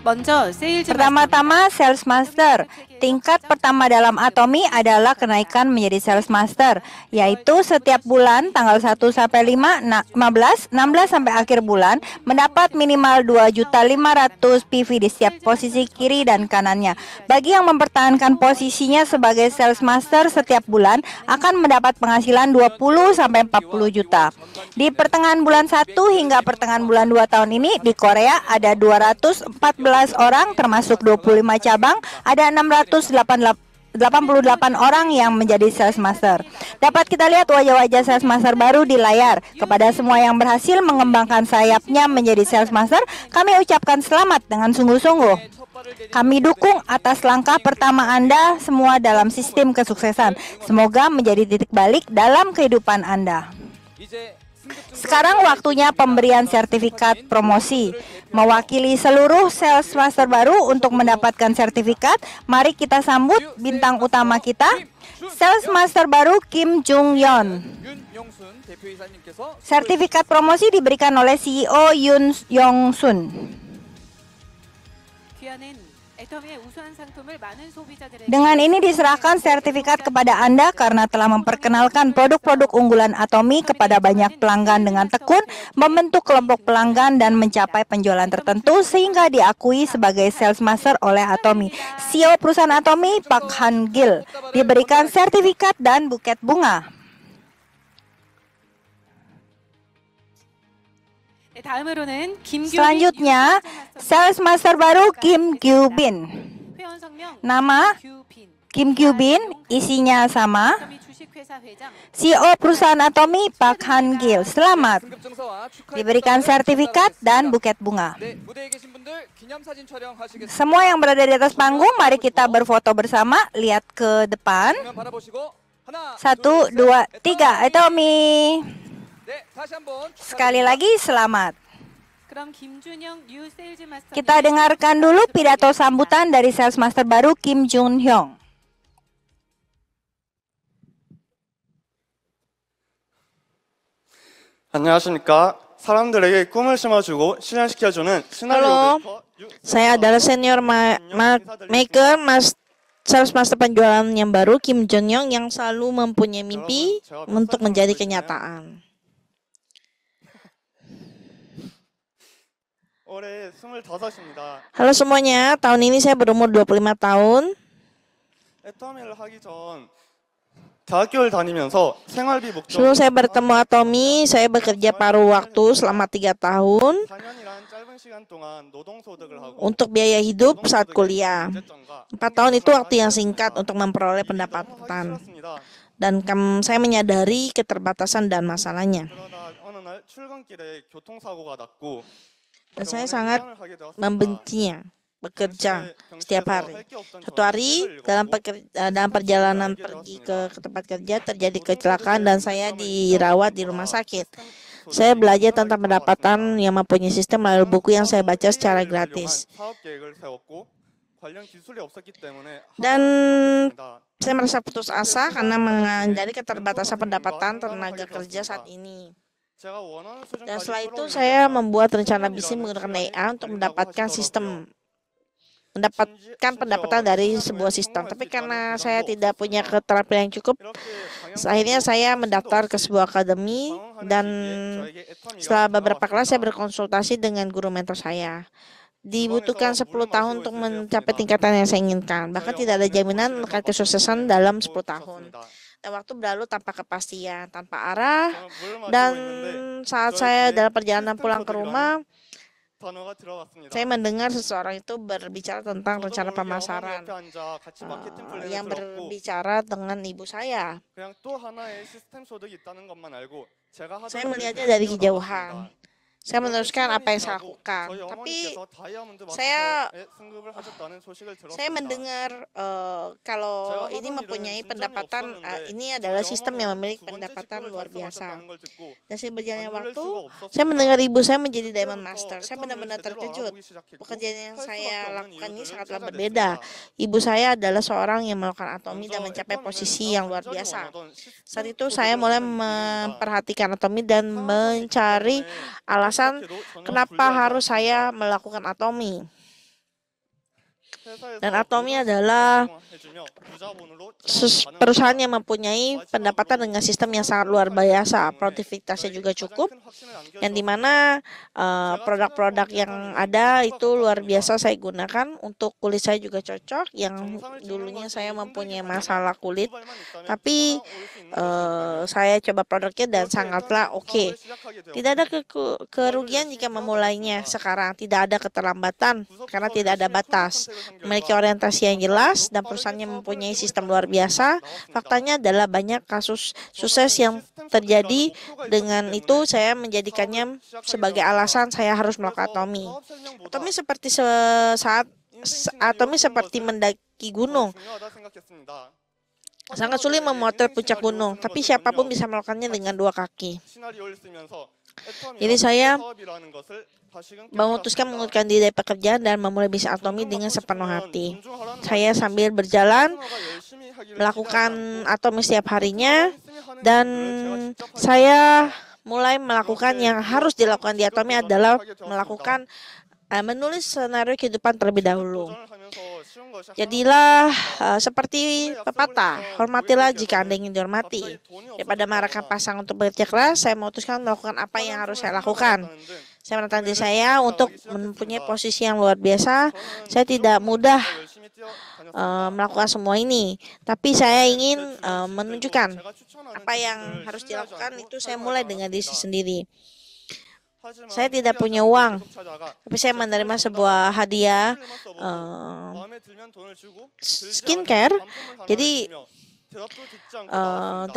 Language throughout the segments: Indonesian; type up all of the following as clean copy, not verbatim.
먼저 세일즈 Pertama-tama, Sales Master. Tingkat pertama dalam Atomi adalah kenaikan menjadi Sales Master, yaitu setiap bulan tanggal 1 sampai 5, 15, 16 sampai akhir bulan mendapat minimal 2.500.000 PV di setiap posisi kiri dan kanannya. Bagi yang mempertahankan posisinya sebagai Sales Master setiap bulan akan mendapat penghasilan 20 sampai 40 juta. Di pertengahan bulan 1 hingga pertengahan bulan 2 tahun ini di Korea ada 214 orang termasuk 25 cabang, ada 688 orang yang menjadi Sales Master. Dapat kita lihat wajah-wajah Sales Master baru di layar. Kepada semua yang berhasil mengembangkan sayapnya menjadi Sales Master, kami ucapkan selamat dengan sungguh-sungguh. Kami dukung atas langkah pertama Anda semua dalam sistem kesuksesan. Semoga menjadi titik balik dalam kehidupan Anda. Sekarang waktunya pemberian sertifikat promosi. Mewakili seluruh Sales Master baru untuk mendapatkan sertifikat, mari kita sambut bintang utama kita, Sales Master baru Kim Jung Yeon. Sertifikat promosi diberikan oleh CEO Yoon Yong Sun. Dengan ini diserahkan sertifikat kepada Anda karena telah memperkenalkan produk-produk unggulan Atomi kepada banyak pelanggan dengan tekun, membentuk kelompok pelanggan dan mencapai penjualan tertentu sehingga diakui sebagai Sales Master oleh Atomi. CEO perusahaan Atomi, Park Han Gil, diberikan sertifikat dan buket bunga. Selanjutnya, Sales Master baru Kim Kyu Bin. Nama Kim Kyu Bin, isinya sama. CEO perusahaan Atomi Park Han Gil, selamat. Diberikan sertifikat dan buket bunga. Semua yang berada di atas panggung, mari kita berfoto bersama. Lihat ke depan. 1, 2, 3, Atomi. Sekali lagi selamat. Kita dengarkan dulu pidato sambutan dari Sales Master baru Kim Jun Hyung. 안녕하십니까. 사람들에게 꿈을 심어주고 실현시켜주는 Halo, saya adalah senior maker Sales Master penjualan yang baru Kim Jun Hyung yang selalu mempunyai mimpi untuk menjadi kenyataan. Halo semuanya, tahun ini saya berumur 25 tahun. Sebelum saya bertemu Atomi, saya bekerja paruh waktu selama 3 tahun untuk biaya hidup saat kuliah. 4 tahun itu waktu yang singkat untuk memperoleh pendapatan. Dan saya menyadari keterbatasan dan masalahnya. Dan saya sangat membencinya, bekerja setiap hari. Suatu hari dalam perjalanan pergi ke tempat kerja terjadi kecelakaan dan saya dirawat di rumah sakit. Saya belajar tentang pendapatan yang mempunyai sistem melalui buku yang saya baca secara gratis. Dan saya merasa putus asa karena menghindari keterbatasan pendapatan tenaga kerja saat ini. Dan setelah itu saya membuat rencana bisnis menggunakan AI untuk mendapatkan pendapatan dari sebuah sistem. Tapi karena saya tidak punya keterampilan yang cukup, akhirnya saya mendaftar ke sebuah akademi dan setelah beberapa kelas saya berkonsultasi dengan guru mentor saya. Dibutuhkan 10 tahun untuk mencapai tingkatan yang saya inginkan. Bahkan tidak ada jaminan akan kesuksesan dalam 10 tahun. Dan waktu berlalu tanpa kepastian, tanpa arah. Dan saat saya dalam perjalanan pulang ke rumah, saya mendengar seseorang itu berbicara tentang rencana pemasaran yang berbicara dengan ibu saya. Saya melihatnya dari kejauhan. Saya meneruskan apa yang saya lakukan. Tapi saya mendengar kalau ini mempunyai pendapatan, ini adalah sistem yang memiliki pendapatan luar biasa. Dan saya berjalannya waktu, saya mendengar ibu saya menjadi Diamond Master. Saya benar-benar terkejut. Pekerjaan yang saya lakukan ini sangatlah berbeda. Ibu saya adalah seorang yang melakukan Atomi dan mencapai posisi yang luar biasa. Saat itu saya mulai memperhatikan Atomi dan mencari alasan kenapa harus saya melakukan Atomi. Dan Atomy adalah perusahaan yang mempunyai pendapatan dengan sistem yang sangat luar biasa, produktivitasnya juga cukup, yang dimana produk-produk yang ada itu luar biasa saya gunakan. Untuk kulit saya juga cocok, yang dulunya saya mempunyai masalah kulit, tapi saya coba produknya dan sangatlah oke. Tidak ada kerugian jika memulainya sekarang, tidak ada keterlambatan karena tidak ada batas. Memiliki orientasi yang jelas dan perusahaannya mempunyai sistem luar biasa. Faktanya adalah banyak kasus sukses yang terjadi. Dengan itu saya menjadikannya sebagai alasan saya harus melakukan Atomy. Atomy seperti mendaki gunung. Sangat sulit memotret puncak gunung, tapi siapapun bisa melakukannya dengan 2 kaki. Jadi saya memutuskan mengundurkan diri dari pekerjaan dan memulai bisnis Atomy dengan sepenuh hati. Saya sambil berjalan melakukan Atomy setiap harinya, dan saya mulai melakukan yang harus dilakukan di Atomy adalah menulis skenario kehidupan terlebih dahulu. Jadilah seperti pepatah, hormatilah jika Anda ingin dihormati. Daripada marahkan pasang untuk bekerja keras, saya memutuskan melakukan apa yang harus saya lakukan. Saya menantang diri saya untuk mempunyai posisi yang luar biasa. Saya tidak mudah melakukan semua ini, tapi saya ingin menunjukkan apa yang harus dilakukan. Itu saya mulai dengan diri sendiri. Saya tidak punya uang, tapi saya menerima sebuah hadiah skincare. Jadi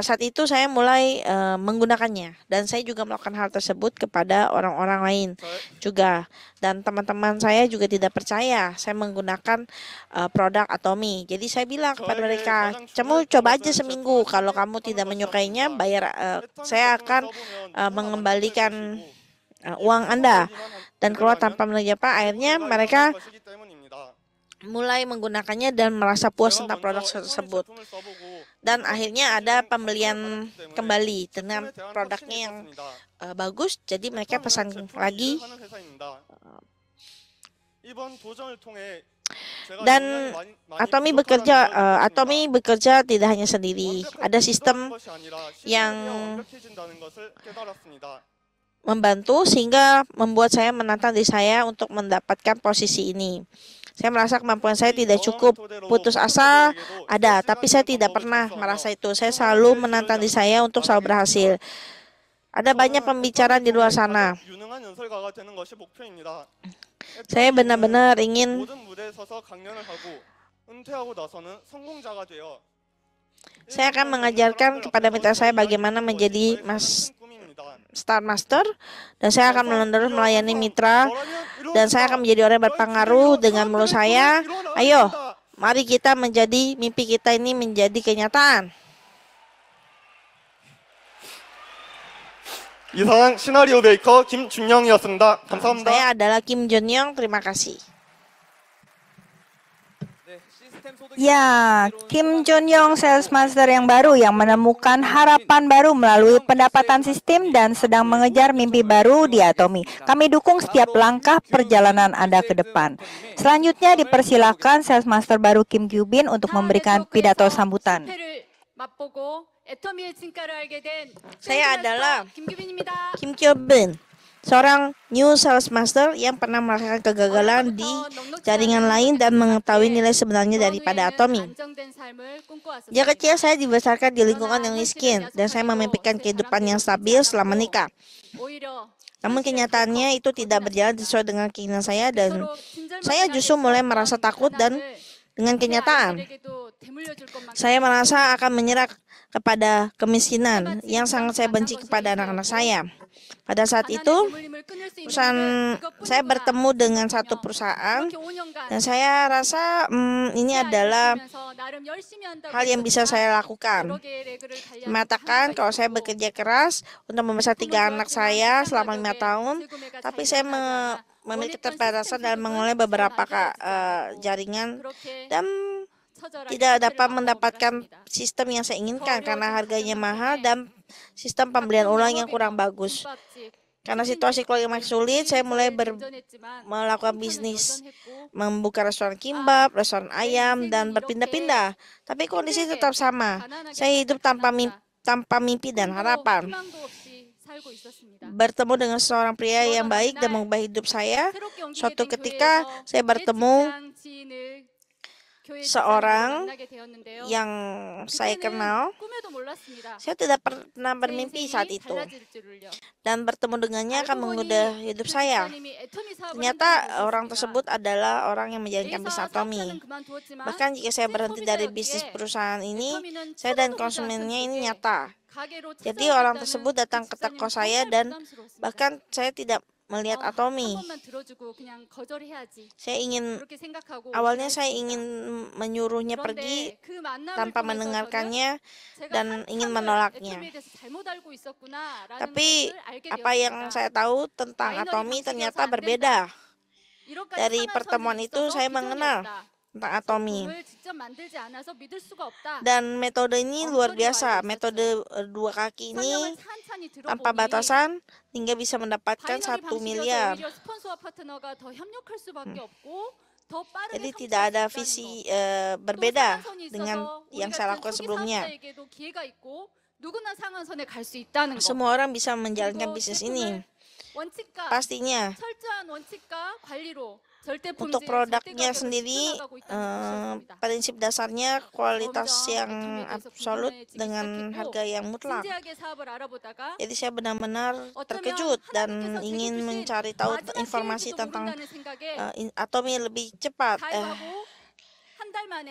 saat itu saya mulai menggunakannya, dan saya juga melakukan hal tersebut kepada orang-orang lain juga, dan teman-teman saya juga tidak percaya saya menggunakan produk Atomy. Jadi saya bilang kepada mereka, kamu coba aja seminggu, kalau kamu tidak menyukainya, saya akan mengembalikan uang Anda, dan keluar tanpa menjawab. Akhirnya mereka mulai menggunakannya dan merasa puas tentang produk tersebut, dan akhirnya ada pembelian kembali dengan produknya yang bagus. Jadi mereka pesan lagi, dan Atomy bekerja tidak hanya sendiri. Ada sistem yang membantu sehingga membuat saya menantang diri saya untuk mendapatkan posisi ini. Saya merasa kemampuan saya tidak cukup, putus asa ada, tapi saya tidak pernah merasa itu. Saya selalu menantang diri saya untuk selalu berhasil. Ada banyak pembicaraan di luar sana. Saya benar-benar ingin saya akan mengajarkan kepada mitra saya bagaimana menjadi Star Master, dan saya akan terus melayani mitra, dan saya akan menjadi orang yang berpengaruh dengan mulut saya. Ayo, mari kita menjadi mimpi kita ini menjadi kenyataan. 이상 시나리오 메이커 김준영이었습니다. 감사합니다. Saya adalah Kim Junyoung. Terima kasih. Ya, Kim Junyoung, sales master yang baru yang menemukan harapan baru melalui pendapatan sistem dan sedang mengejar mimpi baru di Atomy. Kami dukung setiap langkah perjalanan Anda ke depan. Selanjutnya dipersilakan sales master baru Kim Kyubin untuk memberikan pidato sambutan. Saya adalah Kim Kyubin, seorang new sales master yang pernah merasakan kegagalan di jaringan lain dan mengetahui nilai sebenarnya daripada Atomy. Sejak kecil saya dibesarkan di lingkungan yang miskin, dan saya memimpikan kehidupan yang stabil setelah menikah. Namun kenyataannya itu tidak berjalan sesuai dengan keinginan saya, dan saya justru mulai merasa takut dan dengan kenyataan. Saya merasa akan menyerah kepada kemiskinan yang sangat saya benci kepada anak-anak saya. Pada saat itu, saya bertemu dengan satu perusahaan, dan saya rasa ini adalah hal yang bisa saya lakukan. Mengatakan kalau saya bekerja keras untuk membesar 3 anak saya selama 5 tahun, tapi saya memiliki keterbatasan dalam mengelola beberapa jaringan dan tidak dapat mendapatkan sistem yang saya inginkan karena harganya mahal dan sistem pembelian ulang yang kurang bagus. Karena situasi keluarga makin sulit, saya mulai melakukan bisnis, membuka restoran kimbap, restoran ayam, dan berpindah-pindah. Tapi kondisi tetap sama. Saya hidup tanpa mimpi dan harapan. Bertemu dengan seorang pria yang baik dan mengubah hidup saya. Suatu ketika, saya bertemu seorang yang saya kenal. Saya tidak pernah bermimpi saat itu, dan bertemu dengannya akan mengubah hidup saya. Ternyata orang tersebut adalah orang yang menjalankan bisnis Atomy. Bahkan jika saya berhenti dari bisnis perusahaan ini, saya dan konsumennya ini nyata. Jadi orang tersebut datang ke toko saya dan bahkan saya tidak melihat Atomy. Awalnya saya ingin menyuruhnya pergi tanpa mendengarkannya dan ingin menolaknya. Tapi apa yang saya tahu tentang Atomy ternyata berbeda. Dari pertemuan itu saya mengenal tentang Atomy. Dan metode ini luar biasa. Metode 2 kaki ini tanpa batasan hingga bisa mendapatkan 1 miliar. Jadi tidak ada visi berbeda dengan yang saya lakukan sebelumnya. Semua orang bisa menjalankan bisnis ini. Pastinya. Untuk produknya sendiri, prinsip dasarnya kualitas yang absolut dengan harga yang mutlak. Jadi saya benar-benar terkejut dan ingin mencari tahu informasi tentang Atomy lebih cepat.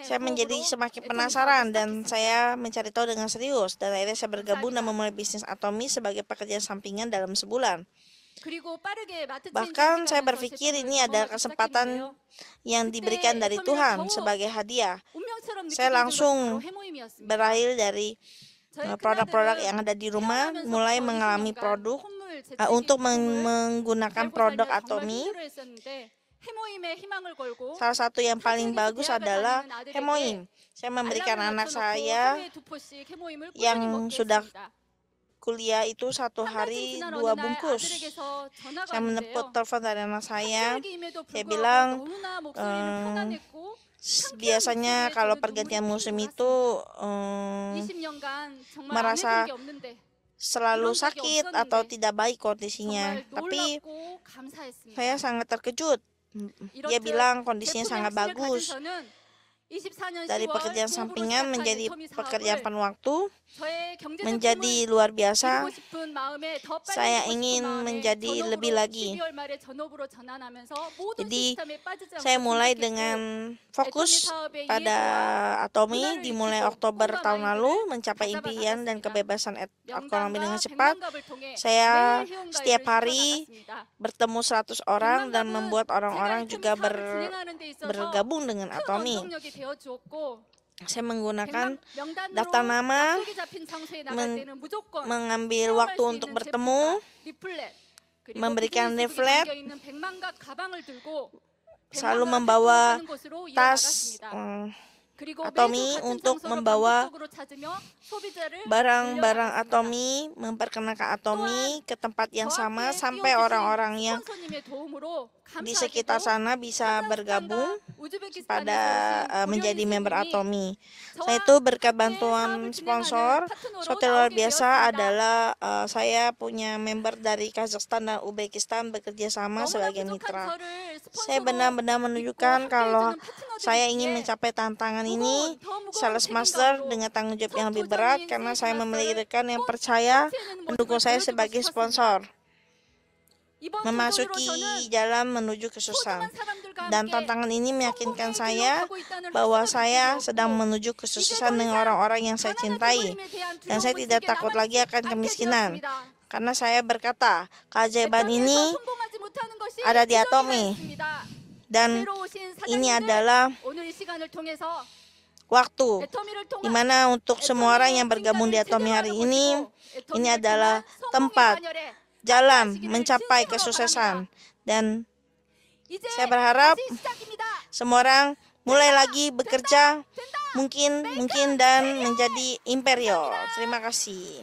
Saya menjadi semakin penasaran dan saya mencari tahu dengan serius. Dan akhirnya saya bergabung dan memulai bisnis Atomy sebagai pekerjaan sampingan dalam sebulan. Bahkan saya berpikir ini adalah kesempatan yang diberikan dari Tuhan sebagai hadiah. Saya langsung berakhir dari produk-produk yang ada di rumah, mulai mengalami produk untuk menggunakan produk Atomy. Salah satu yang paling bagus adalah Hemoim. Saya memberikan anak saya yang sudah kuliah itu 1 hari 2 bungkus. Saya telepon dari anak saya. Saya bilang, biasanya kalau pergantian musim itu merasa selalu sakit atau tidak baik kondisinya. Tapi saya sangat terkejut. Dia bilang kondisinya sangat bagus. Dari pekerjaan sampingan menjadi pekerjaan penuh waktu, menjadi luar biasa. Saya ingin menjadi lebih lagi. Jadi saya mulai dengan fokus pada Atomy dimulai Oktober tahun lalu, mencapai impian dan kebebasan ekonomi dengan cepat. Saya setiap hari bertemu 100 orang dan membuat orang-orang juga bergabung dengan Atomy. Saya menggunakan daftar nama, mengambil waktu untuk bertemu, memberikan leaflet, selalu membawa tas Atomy untuk membawa barang-barang Atomy, memperkenalkan Atomy ke tempat yang sama sampai orang-orang yang di sekitar sana bisa bergabung pada menjadi member Atomy. Saya itu berkat bantuan sponsor. Suatu luar biasa adalah saya punya member dari Kazakhstan dan Uzbekistan bekerja sama sebagai mitra. Saya benar-benar menunjukkan kalau saya ingin mencapai tantangan ini, Sales Master, dengan tanggung jawab yang lebih berat karena saya memiliki rekan yang percaya mendukung saya sebagai sponsor. Memasuki jalan menuju kesuksesan. Dan tantangan ini meyakinkan saya bahwa saya sedang menuju kesuksesan dengan orang-orang yang saya cintai. Dan saya tidak takut lagi akan kemiskinan. Karena saya berkata, keajaiban ini ada di Atomy. Dan ini adalah waktu di mana untuk semua orang yang bergabung di Atomy hari ini adalah tempat jalan mencapai kesuksesan. Dan saya berharap semua orang mulai lagi bekerja mungkin dan menjadi imperial. Terima kasih.